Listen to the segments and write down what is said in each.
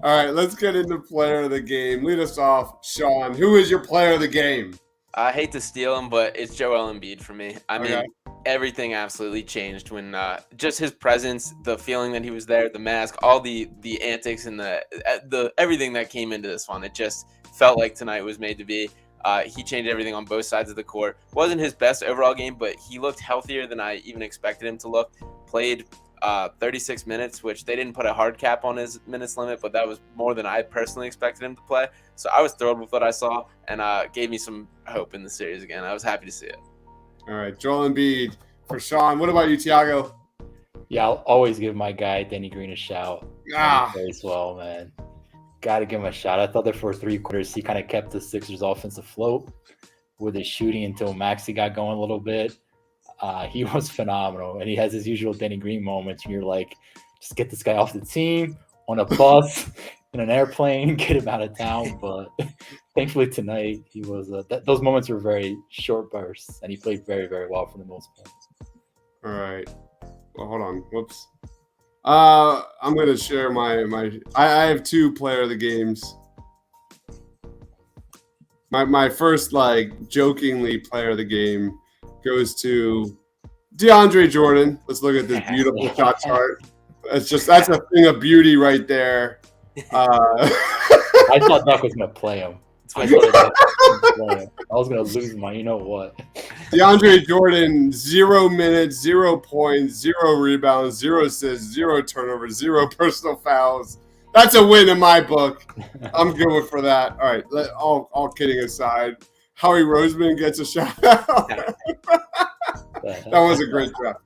All right, let's get into player of the game. Lead us off, Sean. Who is your player of the game? I hate to steal him, but it's Joel Embiid for me. I Okay. mean, everything absolutely changed when just his presence, the feeling that he was there, the mask, all the antics and the everything that came into this one. It just felt like tonight was made to be. He changed everything on both sides of the court. Wasn't his best overall game, but he looked healthier than I even expected him to look. Played 36 minutes, which they didn't put a hard cap on his minutes limit, but that was more than I personally expected him to play. So I was thrilled with what I saw, and gave me some hope in the series again. I was happy to see it. All right, Joel Embiid for Sean. What about you, Tiago? Yeah, I'll always give my guy Danny Green a shout. He Ah, plays well, man. Got to give him a shout. I thought that for 3 quarters he kind of kept the Sixers offense afloat with his shooting until Maxey got going a little bit. He was phenomenal, and he has his usual Danny Green moments. And you're like, just get this guy off the team on a bus in an airplane, get him out of town. But thankfully tonight he was. Those moments were very short bursts, and he played very, very well for the most part. all right. Well, hold on. Whoops. I'm gonna share I have two player of the games. My first jokingly player of the game goes to DeAndre Jordan. Let's look at this beautiful shot chart. That's a thing of beauty right there. I thought Duck was gonna play him. I thought Duck was gonna play him. I was gonna lose my, you know what? DeAndre Jordan, 0 minutes, 0 points, 0 rebounds, 0 assists, 0 turnovers, 0 personal fouls. That's a win in my book. I'm good for that. All right, all kidding aside, Howie Roseman gets a shout out. That was a great draft.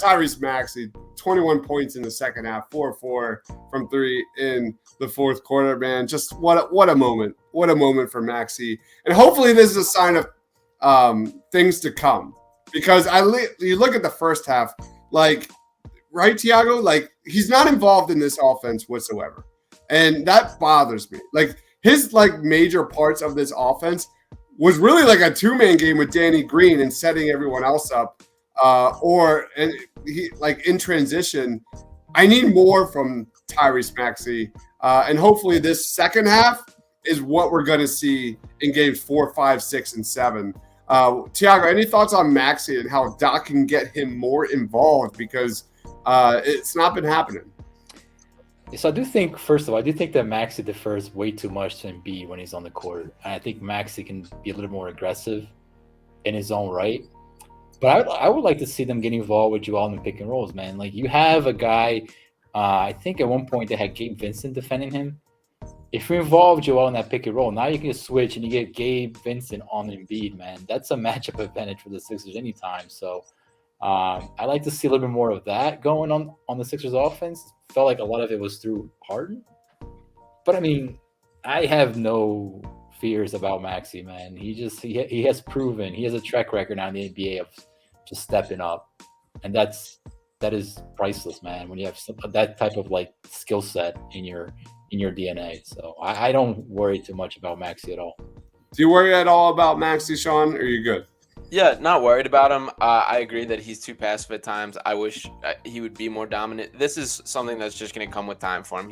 Tyrese Maxey, 21 points in the second half, 4-4 from 3 in the fourth quarter, man. Just what a moment. What a moment for Maxey. And hopefully this is a sign of things to come. Because you look at the first half, right, Tiago? He's not involved in this offense whatsoever. And that bothers me. His major parts of this offense was really like a two-man game with Danny Green and setting everyone else up. In transition, I need more from Tyrese Maxey. And hopefully this second half is what we're going to see in games 4, 5, 6, and 7. Tiago, any thoughts on Maxey and how Doc can get him more involved? Because it's not been happening. So I do think, first of all, that Maxey defers way too much to Embiid when he's on the court. And I think Maxey can be a little more aggressive in his own right. But I would like to see them get involved with Joel in the pick and rolls, man. You have a guy, I think at one point they had Gabe Vincent defending him. If you involve Joel in that pick and roll, now you can just switch and you get Gabe Vincent on Embiid, man. That's a matchup advantage for the Sixers anytime. So I like to see a little bit more of that going on the Sixers offense. Felt like a lot of it was through Harden. But, I mean, I have no fears about Maxey, man. He has proven, he has a track record now in the NBA of just stepping up. And that is priceless, man, when you have that type of skill set in your DNA. So I don't worry too much about Maxey at all. Do you worry at all about Maxey, Sean, or are you good? Yeah, not worried about him. I agree that he's too passive at times. I wish he would be more dominant. This is something that's just going to come with time for him.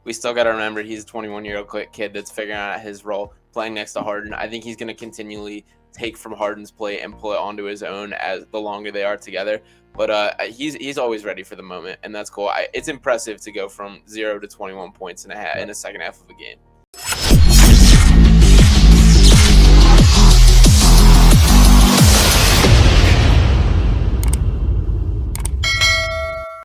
We still got to remember he's a 21-year-old kid that's figuring out his role playing next to Harden. I think he's going to continually take from Harden's play and pull it onto his own as the longer they are together. But he's always ready for the moment, and that's cool. It's impressive to go from 0 to 21 points in a second half of a game.